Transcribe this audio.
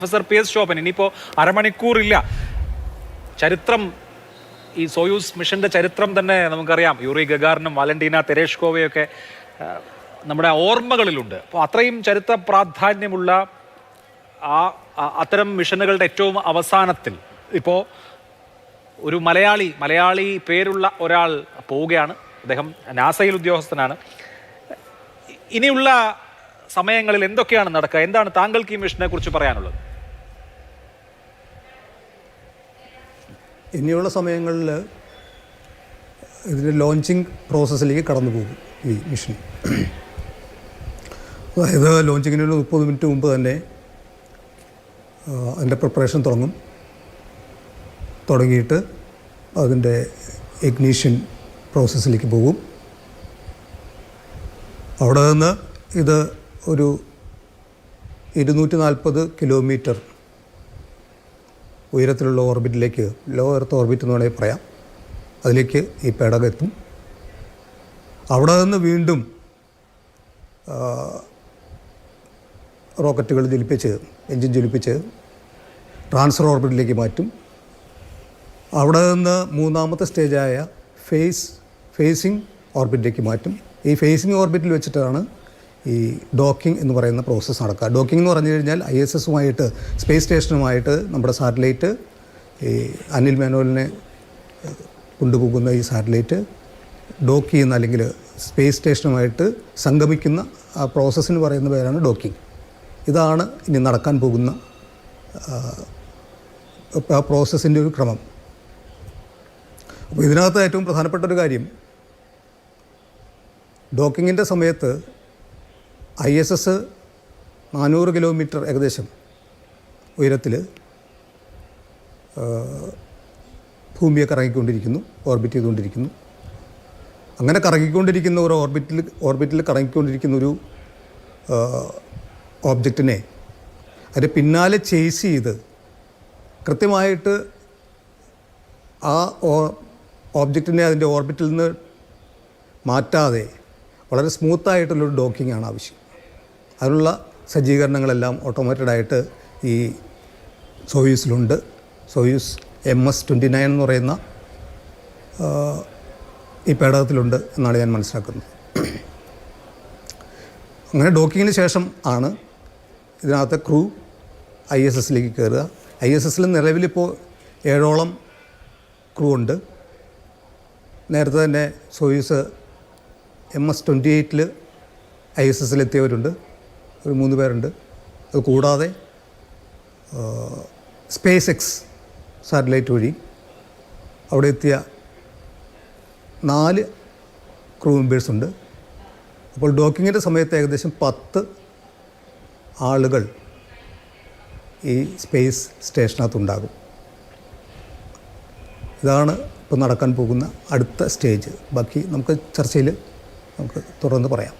Professor P S Shobhan ഇനിയിപ്പോൾ അരമണിക്കൂറില്ല. ചരിത്രം, ഈ സോയൂസ് മിഷന്റെ ചരിത്രം തന്നെ നമുക്കറിയാം. യൂറി ഗഗാറിനും വാലന്റീന തെരേഷ്കോവയൊക്കെ നമ്മുടെ ഓർമ്മകളിലുണ്ട്. അപ്പോൾ അത്രയും ചരിത്ര പ്രാധാന്യമുള്ള അത്തരം മിഷനുകളുടെ ഏറ്റവും അവസാനത്തിൽ ഇപ്പോൾ ഒരു മലയാളി പേരുള്ള ഒരാൾ പോവുകയാണ്. അദ്ദേഹം നാസയിൽ ഉദ്യോഗസ്ഥനാണ്. ഇനിയുള്ള സമയങ്ങളിൽ എന്തൊക്കെയാണ് നടക്കുക? എന്താണ് താങ്കൾക്ക് ഈ മിഷനെ കുറിച്ച് പറയാനുള്ളത്? ഇനിയുള്ള സമയങ്ങളിൽ ഇതിൻ്റെ ലോഞ്ചിങ് പ്രോസസ്സിലേക്ക് കടന്നു പോകും ഈ മിഷൻ. അതായത് ലോഞ്ചിങ്ങിന് ഒരു 30 മിനിറ്റ് മുമ്പ് തന്നെ അതിൻ്റെ പ്രിപ്പറേഷൻ തുടങ്ങിയിട്ട് അതിൻ്റെ ഇഗ്നീഷൻ പ്രോസസ്സിലേക്ക് പോകും. അവിടെ നിന്ന് ഇത് ഒരു 240 കിലോമീറ്റർ ഉയരത്തിലുള്ള ഓർബിറ്റിലേക്ക്, ലോ എർത്ത് ഓർബിറ്റ് എന്ന് വേണമെങ്കിൽ പറയാം, അതിലേക്ക് ഈ പേടകം എത്തും. അവിടെ നിന്ന് വീണ്ടും റോക്കറ്റുകൾ എൻജിൻ ജ്വലിപ്പിച്ച് ട്രാൻസ്ഫർ ഓർബിറ്റിലേക്ക് മാറ്റും. അവിടെ നിന്ന് മൂന്നാമത്തെ സ്റ്റേജായ ഫേസിംഗ് ഓർബിറ്റിലേക്ക് മാറ്റും. ഈ ഫേസിംഗ് ഓർബിറ്റിൽ വെച്ചിട്ടാണ് ഈ ഡോക്കിംഗ് എന്ന് പറയുന്ന പ്രോസസ്സ് നടക്കുക. ഡോക്കിംഗ് എന്ന് പറഞ്ഞു കഴിഞ്ഞാൽ ISSുമായിട്ട്, സ്പേസ് സ്റ്റേഷനുമായിട്ട് നമ്മുടെ സാറ്റലൈറ്റ്, ഈ അനിൽ മേനോലിനെ കൊണ്ടുപോകുന്ന ഈ സാറ്റലൈറ്റ് ഡോക്ക് ചെയ്യുന്ന, അല്ലെങ്കിൽ സ്പേസ് സ്റ്റേഷനുമായിട്ട് സംഗമിക്കുന്ന ആ പ്രോസസ്സിന് പറയുന്ന പേരാണ് ഡോക്കിംഗ്. ഇതാണ് ഇനി നടക്കാൻ പോകുന്ന ആ പ്രോസസ്സിൻ്റെ ഒരു ക്രമം. അപ്പോൾ ഇതിനകത്ത് ഏറ്റവും പ്രധാനപ്പെട്ട ഒരു കാര്യം, ഡോക്കിങ്ങിൻ്റെ സമയത്ത് ISS 400 കിലോമീറ്റർ ഏകദേശം ഉയരത്തിൽ ഭൂമിയെ ഓർബിറ്റ് ചെയ്തുകൊണ്ടിരിക്കുന്നു. അങ്ങനെ കറങ്ങിക്കൊണ്ടിരിക്കുന്ന ഒരു ഓർബിറ്റിൽ കറങ്ങിക്കൊണ്ടിരിക്കുന്ന ഒരു ഓബ്ജക്റ്റിനെ അതിൻ്റെ പിന്നാലെ ചേസ് ചെയ്ത് കൃത്യമായിട്ട് ആ ഓബ്ജക്റ്റിനെ അതിൻ്റെ ഓർബിറ്റിൽ നിന്ന് മാറ്റാതെ വളരെ സ്മൂത്തായിട്ടുള്ളൊരു ഡോക്കിംഗ് ആവശ്യം. അതിനുള്ള സജ്ജീകരണങ്ങളെല്ലാം ഓട്ടോമാറ്റഡായിട്ട് ഈ സോയൂസിലുണ്ട്. സോയൂസ് MS-29 എന്ന് പറയുന്ന ഈ പേടകത്തിലുണ്ട് എന്നാണ് ഞാൻ മനസ്സിലാക്കുന്നത്. അങ്ങനെ ഡോക്കിങ്ങിന് ശേഷം ആണ് ഇതിനകത്തെ ക്രൂ ISSലേക്ക് കയറുക. ISSൽ നിലവിലിപ്പോൾ 7ഓളം ക്രൂ ഉണ്ട്. നേരത്തെ തന്നെ സോയൂസ് MS-28 ISSലെത്തിയവരുണ്ട്, ഒരു 3 പേരുണ്ട്. അത് കൂടാതെ SpaceX സാറ്റലൈറ്റ് വഴി അവിടെ എത്തിയ 4 ക്രൂ മെമ്പേഴ്സുണ്ട്. അപ്പോൾ ഡോക്കിങ്ങിൻ്റെ സമയത്ത് ഏകദേശം 10 ആളുകൾ ഈ സ്പേസ് സ്റ്റേഷനകത്തുണ്ടാകും. ഇതാണ് ഇപ്പോൾ നടക്കാൻ പോകുന്ന അടുത്ത സ്റ്റേജ്. ബാക്കി നമുക്ക് ചർച്ചയിൽ തുടർന്ന് പറയാം.